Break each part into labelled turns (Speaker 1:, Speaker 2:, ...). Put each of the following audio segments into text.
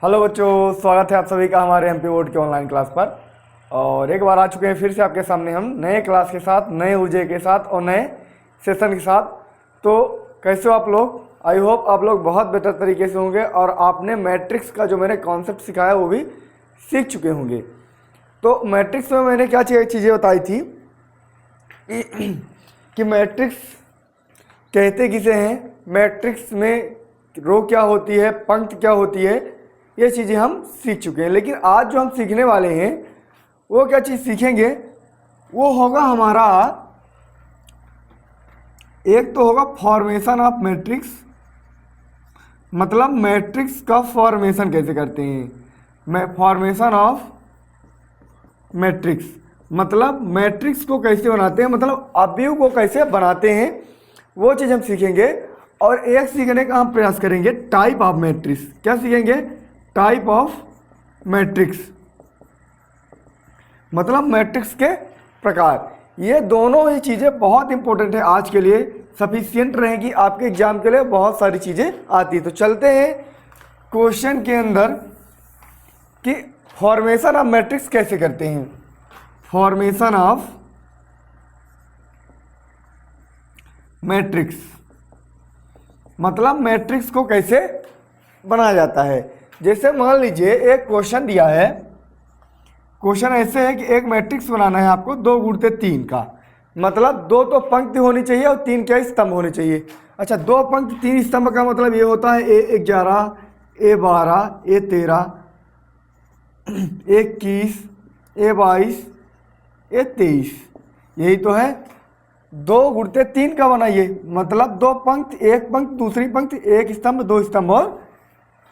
Speaker 1: Hello बच्चों, स्वागत है आप सभी का हमारे एमपी बोर्ड के ऑनलाइन क्लास पर। और एक बार आ चुके हैं फिर से आपके सामने हम नए क्लास के साथ, नए ऊर्जे के साथ और नए सेशन के साथ। तो कैसे हो आप लोग? आई होप आप लोग बहुत बेहतर तरीके से होंगे और आपने मैट्रिक्स का जो मैंने कॉन्सेप्ट सिखाया वो भी सीख चुके होंगे। तो मैट्रिक्स में मैंने क्या चीज़ें बताई थी कि मैट्रिक्स कहते किसे हैं, मैट्रिक्स में रो क्या होती है, पंक्ति क्या होती है, ये चीज़ें हम सीख चुके हैं। लेकिन आज जो हम सीखने वाले हैं वो क्या चीज़ सीखेंगे, वो होगा हमारा एक तो होगा फॉर्मेशन ऑफ मैट्रिक्स, मतलब मैट्रिक्स का फॉर्मेशन कैसे करते हैं। फॉर्मेशन ऑफ मैट्रिक्स मतलब मैट्रिक्स को कैसे बनाते हैं, मतलब अवयव को कैसे बनाते हैं, वो चीज़ हम सीखेंगे। और एक सीखने का हम प्रयास करेंगे टाइप ऑफ मैट्रिक्स। क्या सीखेंगे? टाइप ऑफ मैट्रिक्स, मतलब मैट्रिक्स के प्रकार। ये दोनों ही चीज़ें बहुत इंपॉर्टेंट है आज के लिए, सफिशिएंट रहेगी आपके एग्जाम के लिए, बहुत सारी चीज़ें आती है। तो चलते हैं क्वेश्चन के अंदर कि फॉर्मेशन ऑफ मैट्रिक्स कैसे करते हैं। फॉर्मेशन ऑफ मैट्रिक्स मतलब मैट्रिक्स को कैसे बनाया जाता है। जैसे मान लीजिए एक क्वेश्चन दिया है, क्वेश्चन ऐसे है कि एक मैट्रिक्स बनाना है आपको 2 गुणित 3 का, मतलब 2 तो पंक्ति होनी चाहिए और 3 क्या स्तंभ होने चाहिए। अच्छा, 2 पंक्ति 3 स्तंभ का मतलब ये होता है A11, A12, A13, A21, A22, A23, यही तो है। 2 गुणित 3 का बनाइए, मतलब 2 पंक्ति, एक पंक्ति, दूसरी पंक्ति, एक स्तंभ, 2 स्तंभ और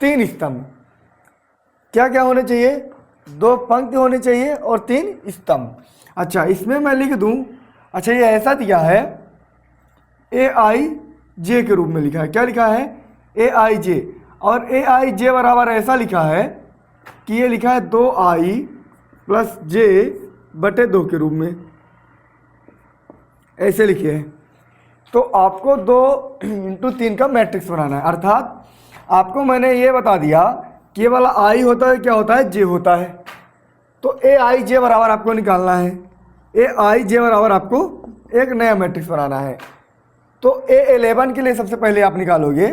Speaker 1: 3 स्तंभ। क्या क्या होने चाहिए? 2 पंक्ति होने चाहिए और 3 स्तंभ। अच्छा, इसमें मैं लिख दूं, अच्छा ये ऐसा दिया है AIJ के रूप में लिखा है। क्या लिखा है? AIJ। और AIJ बराबर ऐसा लिखा है कि ये लिखा है 2I + J/2 के रूप में, ऐसे लिखे हैं। तो आपको 2 × 3 का मैट्रिक्स बनाना है, अर्थात आपको मैंने ये बता दिया कि ये वाला I होता है, क्या होता है? J होता है। तो AIJ बराबर आपको निकालना है, AIJ बराबर आपको एक नया मैट्रिक्स बनाना है। तो A11 के लिए सबसे पहले आप निकालोगे,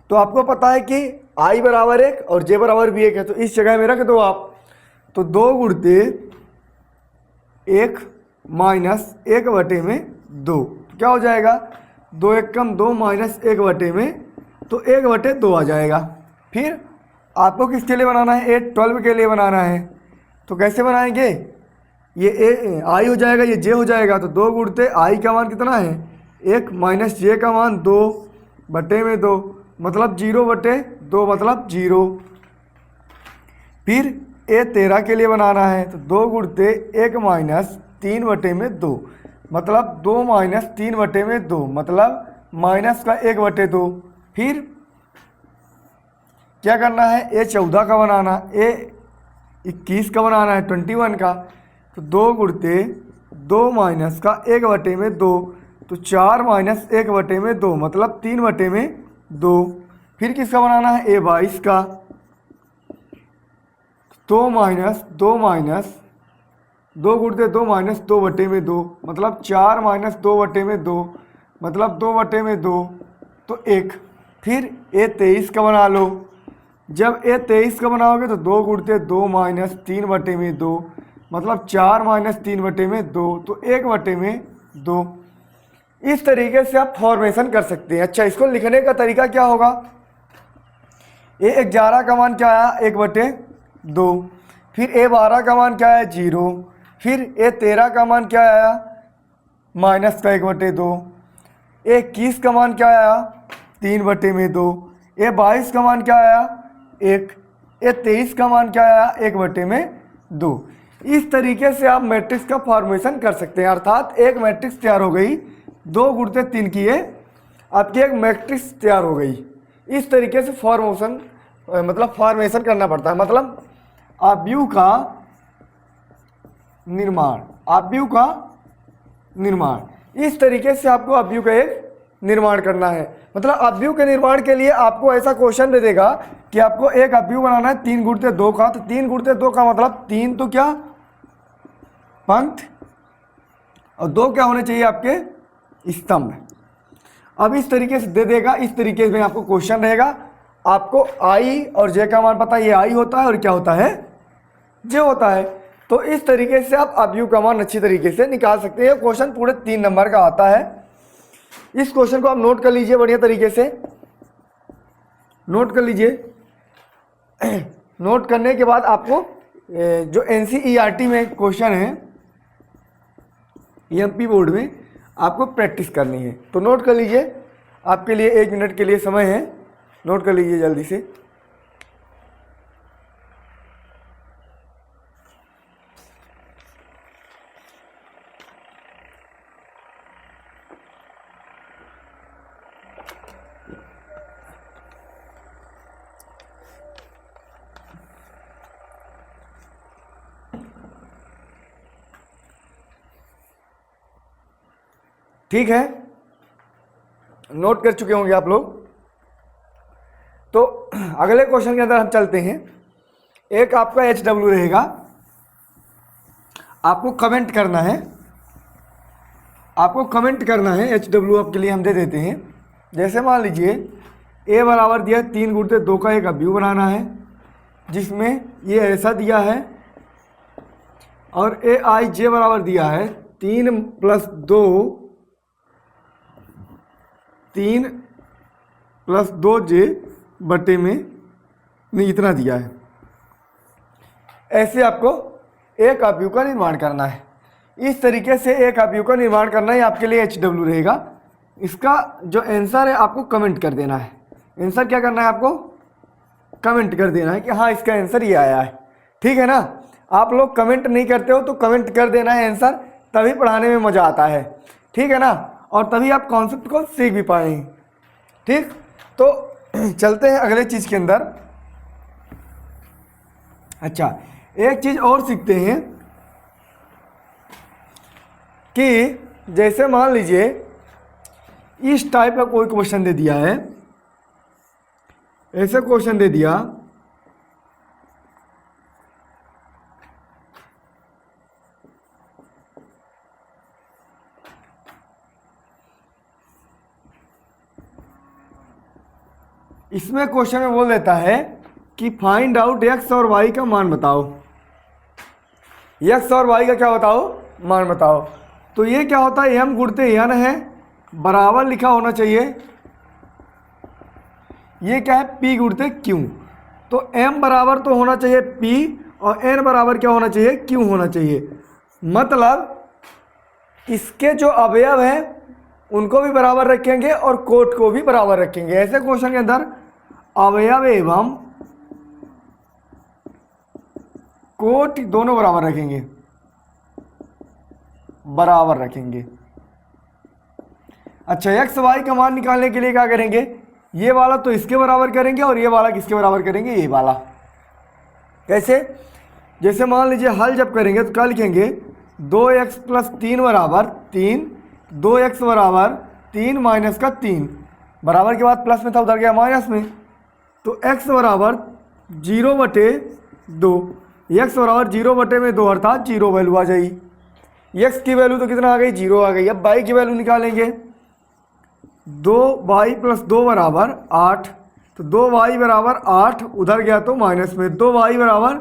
Speaker 1: तो आपको पता है कि I बराबर 1 और J बराबर भी 1 है, तो इस जगह में रख दो आप। तो 2 गुणित 1 माइनस 1/2 क्या हो जाएगा? 2 1 कम 2 माइनस 1/में, तो 1/2 आ जाएगा। फिर आपको किसके लिए बनाना है? A12 के लिए बनाना है। तो कैसे बनाएंगे? ये I हो जाएगा, ये J हो जाएगा। तो 2 गुणित I का मान कितना है? 1 माइनस J का मान 2/2, मतलब 0/2, मतलब 0। फिर A13 के लिए बनाना है, तो 2 गुणित 1 माइनस 3/2, मतलब 2 माइनस 3/2, मतलब माइनस का 1/2। फिर क्या करना है? A14 का बनाना, A21 का बनाना है, 21 का। तो 2 गुणित 2 माइनस का 1/2, तो 4 माइनस 1/2, मतलब 3/2। फिर किसका बनाना है? A22 का, 2 माइनस 2 माइनस 2 गुणित 2 माइनस 2/2, मतलब 4 माइनस 2/2, मतलब 2/2, तो 1। फिर A23 का बना लो। जब A23 का बनाओगे तो 2 गुणित 2 माइनस 3/2, मतलब 4 माइनस 3/2, तो 1/2। इस तरीके से आप फॉर्मेशन कर सकते हैं। अच्छा, इसको लिखने का तरीका क्या होगा? A11 का मान क्या आया? 1/2। फिर A12 का मान क्या है? 0। फिर A13 का मान क्या आया? माइनस का 1/2। A21 का मान क्या आया? 3/2। A22 का मान क्या आया? 1। A23 का मान क्या आया? 1/2। इस तरीके से आप मैट्रिक्स का फॉर्मेशन कर सकते हैं, अर्थात एक मैट्रिक्स तैयार हो गई। 2 गुणित 3 की है आपकी एक मैट्रिक्स तैयार हो गई। इस तरीके से फॉर्मेशन करना पड़ता है, मतलब अवयव का निर्माण, अवयव का निर्माण। इस तरीके से आपको अवयव का एक निर्माण करना है। मतलब अवयव के निर्माण के लिए आपको ऐसा क्वेश्चन दे देगा कि आपको एक अवयव बनाना है 3 गुणित 2 का। तो 3 गुणित 2 का मतलब 3 तो क्या पंक्ति और 2 क्या होने चाहिए आपके स्तंभ। अब इस तरीके से दे देगा, इस तरीके में आपको क्वेश्चन रहेगा। आपको आई और जे का मान पता है, ये आई होता है और क्या होता है जे होता है। तो इस तरीके से आप अवयव का मान अच्छी तरीके से निकाल सकते हैं। क्वेश्चन पूरे 3 नंबर का आता है। इस क्वेश्चन को आप नोट कर लीजिए बढ़िया तरीके से, नोट कर लीजिए। नोट करने के बाद आपको जो एनसीईआरटी में क्वेश्चन है एमपी बोर्ड में आपको प्रैक्टिस करनी है। तो नोट कर लीजिए, आपके लिए 1 मिनट के लिए समय है, नोट कर लीजिए जल्दी से। ठीक है, नोट कर चुके होंगे आप लोग। तो अगले क्वेश्चन के अंदर हम चलते हैं। एक आपका HW रहेगा, आपको कमेंट करना है, आपको कमेंट करना है। HW आपके लिए हम दे देते हैं। जैसे मान लीजिए A बराबर दिया 3 गुणित 2 का एक अवयव बनाना है, जिसमें ये ऐसा दिया है और AIJ बराबर दिया है 3 प्लस 2J बटे में नहीं इतना दिया है। ऐसे आपको एक अवयव का निर्माण करना है। इस तरीके से एक अवयव का निर्माण करना ही आपके लिए HW रहेगा। इसका जो आंसर है आपको कमेंट कर देना है। आंसर क्या करना है आपको कमेंट कर देना है कि हाँ इसका आंसर ये आया है। ठीक है ना। आप लोग कमेंट नहीं करते हो तो कमेंट कर देना है आंसर, तभी पढ़ाने में मज़ा आता है। ठीक है ना, और तभी आप कॉन्सेप्ट को सीख भी पाएंगे। ठीक, तो चलते हैं अगले चीज़ के अंदर। अच्छा, एक चीज़ और सीखते हैं कि जैसे मान लीजिए इस टाइप का कोई क्वेश्चन दे दिया है, ऐसा क्वेश्चन दे दिया इसमें क्वेश्चन में बोल देता है कि फाइंड आउट x और y का मान बताओ। x और y का क्या बताओ मान बताओ। तो ये क्या होता है m गुणित n है, बराबर लिखा होना चाहिए। ये क्या है p गुणित q। तो m बराबर तो होना चाहिए p और n बराबर क्या होना चाहिए q होना चाहिए। मतलब इसके जो अवयव हैं उनको भी बराबर रखेंगे और कोट को भी बराबर रखेंगे। ऐसे क्वेश्चन के अंदर अवयव एवं कोट दोनों बराबर रखेंगे, बराबर रखेंगे। अच्छा, एक्स वाई का मान निकालने के लिए क्या करेंगे, ये वाला तो इसके बराबर करेंगे और ये वाला किसके बराबर करेंगे, ये वाला। कैसे, जैसे मान लीजिए हल जब करेंगे तो क्या लिखेंगे 2x + 3 बराबर 3, 2x बराबर 3 माइनस का 3, बराबर के बाद प्लस में था उधर गया माइनस में। तो x बराबर 0/2, x बराबर 0/2 अर्थात 0 वैल्यू आ जाएगी। x की वैल्यू तो कितना आ गई 0 आ गई। अब y की वैल्यू निकालेंगे, 2y + 2 बराबर 8, तो 2y बराबर 8 उधर गया तो माइनस में, 2y बराबर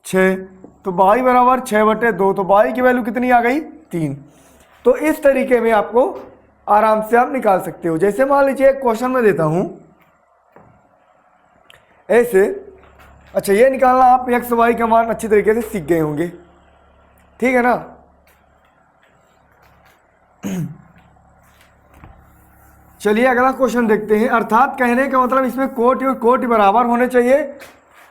Speaker 1: 6, तो y बराबर 6/2, तो y की वैल्यू कितनी आ गई 3। तो इस तरीके में आपको आराम से आप निकाल सकते हो। जैसे मान लीजिए एक क्वेश्चन में देता हूं ऐसे। अच्छा, ये निकालना आप x y का मान अच्छी तरीके से सीख गए होंगे। ठीक है ना। चलिए अगला क्वेश्चन देखते हैं। अर्थात कहने का मतलब इसमें कोटि और कोटि बराबर होने चाहिए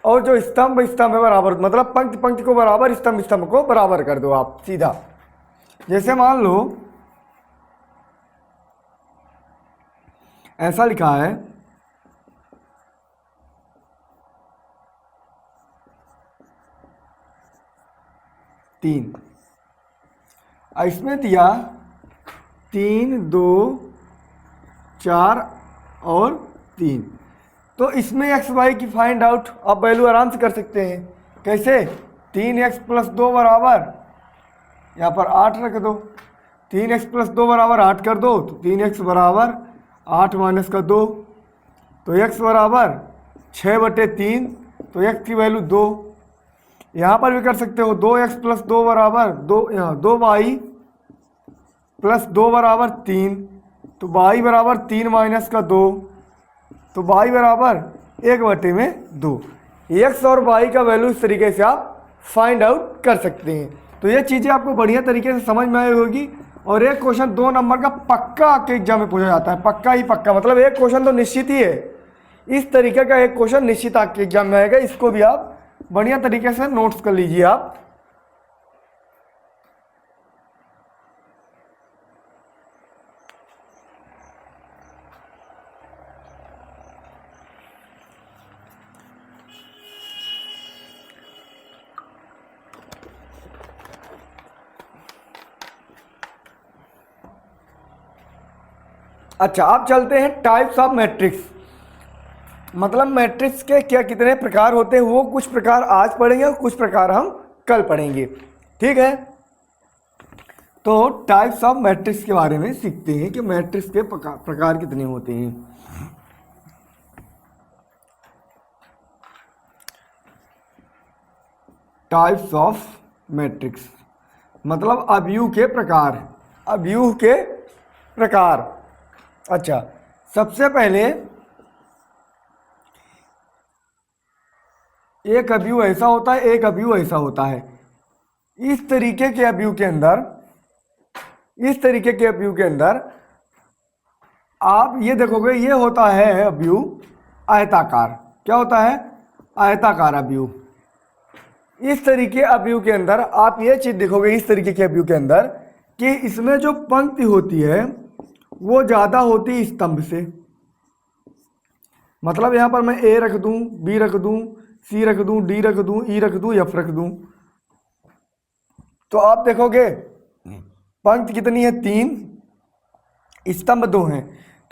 Speaker 1: और जो स्तंभ स्तंभ है बराबर, मतलब पंक्ति पंक्ति को बराबर, स्तंभ स्तंभ को बराबर कर दो आप सीधा। जैसे मान लो ऐसा लिखा है 3, इसमें दिया 3, 2, 4 और 3। तो इसमें एक्स वाई की फाइंड आउट आप वैल्यू आराम से कर सकते हैं। कैसे? 3x + 2 बराबर, यहाँ पर 8 रख दो, 3x + 2 बराबर 8 कर दो, तो 3x बराबर 8 - 2, तो x बराबर 6/3, तो x की वैल्यू 2। यहाँ पर भी कर सकते हो, 2x + 2 बराबर 2, यहाँ 2y + 2 बराबर 3, तो y बराबर 3 - 2, तो y बराबर 1/2। x और y का वैल्यू इस तरीके से आप फाइंड आउट कर सकते हैं। तो ये चीज़ें आपको बढ़िया तरीके से समझ में आई होगी। और एक क्वेश्चन 2 नंबर का पक्का आपके एग्जाम में पूछा जाता है, पक्का ही पक्का, मतलब एक क्वेश्चन तो निश्चित ही है। इस तरीके का एक क्वेश्चन निश्चित आपके एग्जाम में आएगा, इसको भी आप बढ़िया तरीके से नोट्स कर लीजिए आप। अच्छा, आप चलते हैं टाइप्स ऑफ मैट्रिक्स, मतलब मैट्रिक्स के क्या कितने प्रकार होते हैं, वो कुछ प्रकार आज पढ़ेंगे और कुछ प्रकार हम कल पढ़ेंगे, ठीक है। तो टाइप्स ऑफ मैट्रिक्स के बारे में सीखते हैं कि मैट्रिक्स के प्रकार कितने होते हैं। टाइप्स ऑफ मैट्रिक्स मतलब अवयव के प्रकार, अवयव के प्रकार। अच्छा, सबसे पहले एक अवयव ऐसा होता है, एक अवयव ऐसा होता है। इस तरीके के अवयव के अंदर, इस तरीके के अवयव के अंदर आप ये देखोगे, ये होता है अवयव आयताकार। क्या होता है? आयताकार अवयव। इस तरीके अवयव के अंदर आप ये चीज देखोगे, इस तरीके के अवयव के अंदर, कि इसमें जो पंक्ति होती है वो ज़्यादा होती है स्तंभ से। मतलब यहाँ पर मैं ए रख दूँ, बी रख दूँ, सी रख दूँ, डी रख दूँ, ई रख दूँ, एफ रख दूँ, तो आप देखोगे पंक्ति कितनी है? 3, स्तंभ 2 हैं,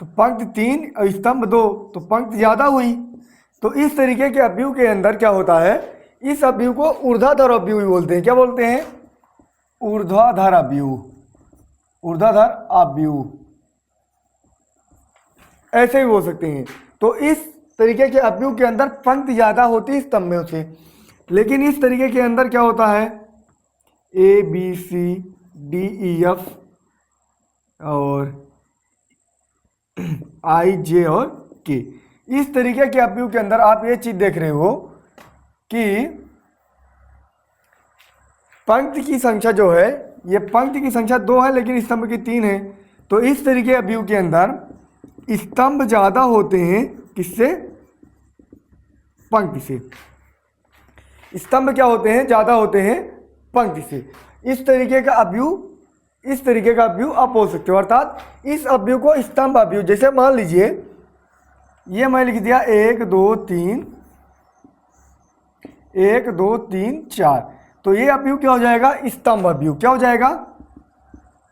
Speaker 1: तो पंक्ति 3 और स्तंभ 2, तो पंक्ति ज़्यादा हुई। तो इस तरीके के अवयव के अंदर क्या होता है, इस अवयव को ऊर्ध्वाधर अवयव भी बोलते हैं। क्या बोलते हैं? ऊर्ध्वाधर अवयव, ऊर्ध्वाधर अवयव ऐसे भी बोल सकते हैं। तो इस तरीके के अवयव के अंदर पंक्ति ज़्यादा होती है स्तंभों से। लेकिन इस तरीके के अंदर क्या होता है? A B C D E F और आई जे और के, इस तरीके के अवयव के अंदर आप ये चीज़ देख रहे हो कि पंक्ति की संख्या जो है, ये पंक्ति की संख्या 2 है लेकिन स्तंभ की 3 है। तो इस तरीके अवयव के अंदर स्तंभ ज़्यादा होते हैं, किससे? पंक्ति से। स्तंभ क्या होते हैं? ज़्यादा होते हैं पंक्ति से। इस तरीके का अवयव, इस तरीके का अवयव आप बोल सकते हो। अर्थात इस अवयव को स्तंभ अवयव, जैसे मान लीजिए ये मैं लिख दिया 1 2 3, 1 2 3 4, तो ये अवयव क्या हो जाएगा? स्तंभ अवयव। क्या हो जाएगा?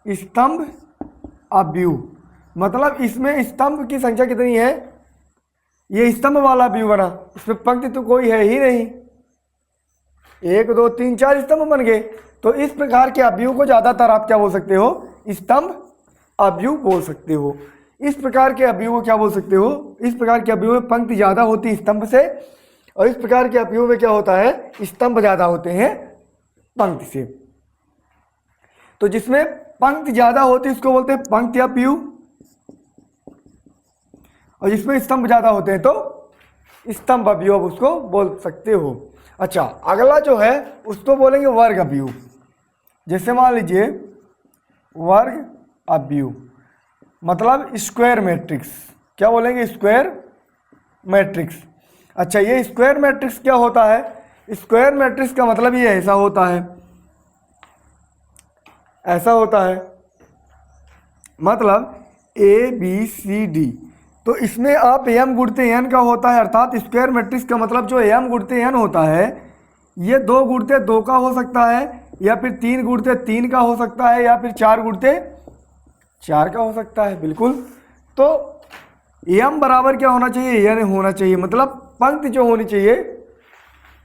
Speaker 1: स्तंभ अवयव। मतलब इसमें स्तंभ की संख्या कितनी है? ये स्तंभ वाला अवयव बना, इसमें पंक्ति तो कोई है ही नहीं। 1 2 3 4 स्तंभ बन गए। तो इस प्रकार के अवयव को ज़्यादातर आप क्या बोल सकते हो? स्तंभ अवयव बोल सकते हो। इस प्रकार के अवयव को क्या बोल सकते हो? इस प्रकार के अवयव में पंक्ति ज़्यादा होती है स्तंभ से, और इस प्रकार के अवयव में क्या होता है? स्तंभ ज़्यादा होते हैं पंक्ति से। तो जिसमें पंक्ति ज़्यादा होती है उसको बोलते हैं पंक्ति अवयव, और जिसमें स्तंभ ज़्यादा होते हैं तो स्तंभ अवयव उसको बोल सकते हो। अच्छा, अगला जो है उसको बोलेंगे वर्ग अवयव। जैसे मान लीजिए वर्ग अवयव मतलब स्क्वायर मैट्रिक्स। क्या बोलेंगे? Square matrix. अच्छा, ये स्क्वायर मैट्रिक्स क्या होता है? स्क्वायर मैट्रिक्स का मतलब ये ऐसा होता है, ऐसा होता है, मतलब ए बी सी डी, तो इसमें आप m गुणते n का होता है। अर्थात स्क्वायर मैट्रिक्स का मतलब जो m गुणते n होता है, ये 2 गुणते 2 का हो सकता है, या फिर 3 गुणते 3 का हो सकता है, या फिर 4 गुणते 4 का हो सकता है। बिल्कुल। तो एम बराबर क्या होना चाहिए, यानी होना चाहिए, मतलब पंक्ति जो होनी चाहिए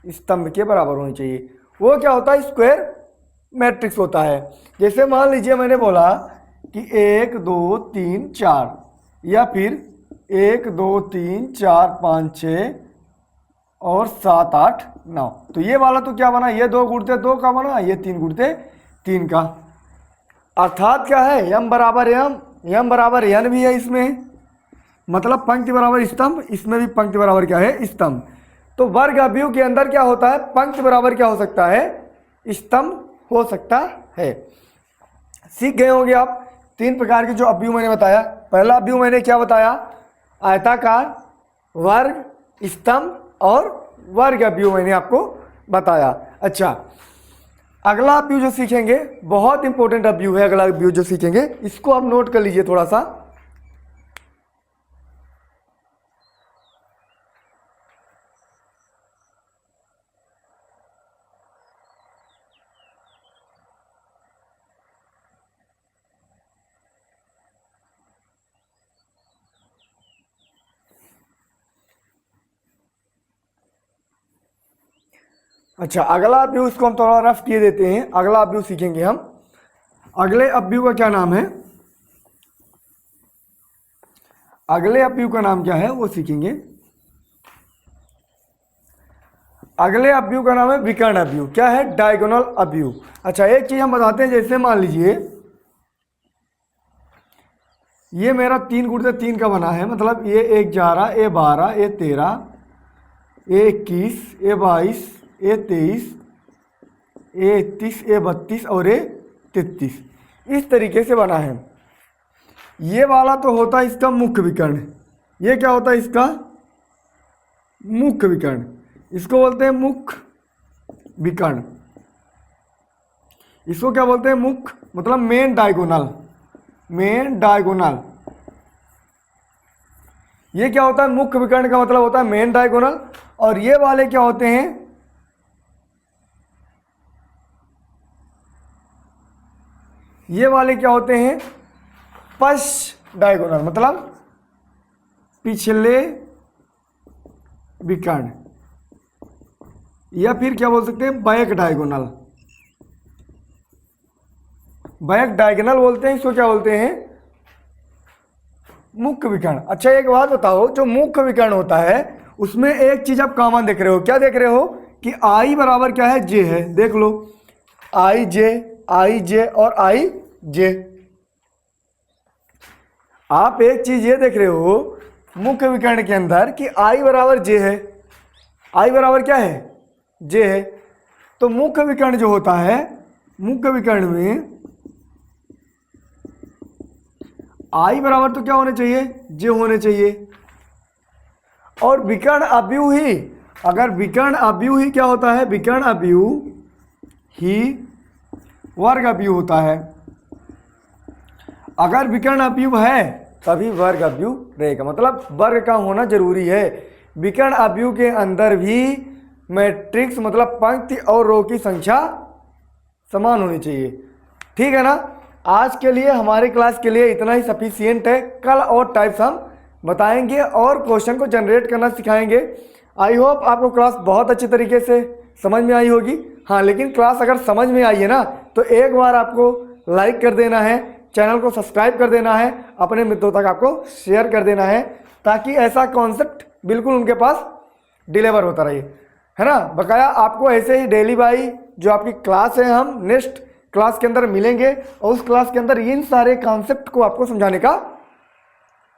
Speaker 1: स्तंभ के बराबर होनी चाहिए। वो क्या होता है, स्क्वायर मैट्रिक्स होता है। जैसे मान लीजिए मैंने बोला कि 1 2 3 4, या फिर 1 2 3 4 5 6 और 7 8 9, तो ये वाला तो क्या बना, ये 2 गुणते 2 का बना, ये 3 गुणते 3 का। अर्थात क्या है, यम बराबर यम बराबर यन भी है इसमें, मतलब पंक्ति बराबर स्तंभ, इसमें भी पंक्ति बराबर क्या है, स्तंभ। तो वर्ग अवयव के अंदर क्या होता है, पंक्ति बराबर क्या हो सकता है, स्तंभ हो सकता है। सीख गए होंगे आप 3 प्रकार के जो अवयव मैंने बताया। पहला अवयव मैंने क्या बताया, आयताकार, वर्ग, स्तंभ और वर्ग अवयव मैंने आपको बताया। अच्छा, अगला अवयव जो सीखेंगे बहुत इंपॉर्टेंट अवयव है। अगला अवयव जो सीखेंगे इसको आप नोट कर लीजिए थोड़ा सा। अच्छा, अगला अवयव इसको हम थोड़ा रफ किए देते हैं। अगला अवयव सीखेंगे हम। अगले अवयव का क्या नाम है, अगले अवयव का नाम क्या है वो सीखेंगे। अगले अवयव का नाम है विकर्ण अवयव। क्या है, डायगोनल अवयव। अच्छा, एक चीज हम बताते हैं, जैसे मान लीजिए ये मेरा 3 गुणित 3 का बना है, मतलब ये 1 11 ये 12 ये 13 ये 21 ये 22 ये 23 ये 31 ये 32 और ये 33, इस तरीके से बना है। ये वाला तो होता है इसका मुख्य विकर्ण। ये क्या होता है, इसका मुख्य विकर्ण, इसको बोलते हैं मुख्य विकर्ण। इसको क्या बोलते हैं, मुख्य, मतलब मेन डायगोनल, मेन डायगोनल। ये क्या होता है, मुख्य विकर्ण का मतलब होता है मेन डायगोनल। और ये वाले क्या होते हैं, ये वाले क्या होते हैं, पश्च डायगोनल, मतलब पिछले विकर्ण, या फिर क्या बोल सकते हैं, बैक डायगोनल। बैक डायगोनल बोलते हैं इसको, क्या बोलते हैं, मुख्य विकर्ण। अच्छा, एक बात बताओ, जो मुख्य विकर्ण होता है उसमें एक चीज आप कॉमन देख रहे हो, क्या देख रहे हो कि आई बराबर क्या है, जे है। देख लो, आई जे और आई जे। आप एक चीज ये देख रहे हो मुख्य विकर्ण के अंदर कि आई बराबर जे है, आई बराबर क्या है, जे है। तो मुख्य विकर्ण जो होता है, मुख्य विकर्ण में आई बराबर तो क्या होने चाहिए, जे होने चाहिए। और विकर्ण अवयव ही, अगर विकर्ण अवयव ही क्या होता है, विकर्ण अवयव ही वर्ग अवयव होता है। अगर विकर्ण अवयव है तभी वर्ग अवयव रहेगा, मतलब वर्ग का होना जरूरी है। विकर्ण अवयव के अंदर भी मैट्रिक्स, मतलब पंक्ति और रो की संख्या समान होनी चाहिए। ठीक है ना। आज के लिए, हमारे क्लास के लिए इतना ही सफिशियंट है। कल और टाइप्स हम बताएंगे और क्वेश्चन को जनरेट करना सिखाएंगे। आई होप आपको क्लास बहुत अच्छे तरीके से समझ में आई होगी। हाँ, लेकिन क्लास अगर समझ में आई है ना, तो एक बार आपको लाइक कर देना है, चैनल को सब्सक्राइब कर देना है, अपने मित्रों तक आपको शेयर कर देना है, ताकि ऐसा कॉन्सेप्ट बिल्कुल उनके पास डिलीवर होता रहे, है ना। बकाया आपको ऐसे ही डेली बाई जो आपकी क्लास है, हम नेक्स्ट क्लास के अंदर मिलेंगे और उस क्लास के अंदर इन सारे कॉन्सेप्ट को आपको समझाने का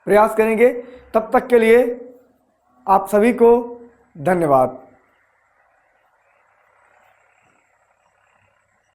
Speaker 1: प्रयास करेंगे। तब तक के लिए आप सभी को धन्यवाद।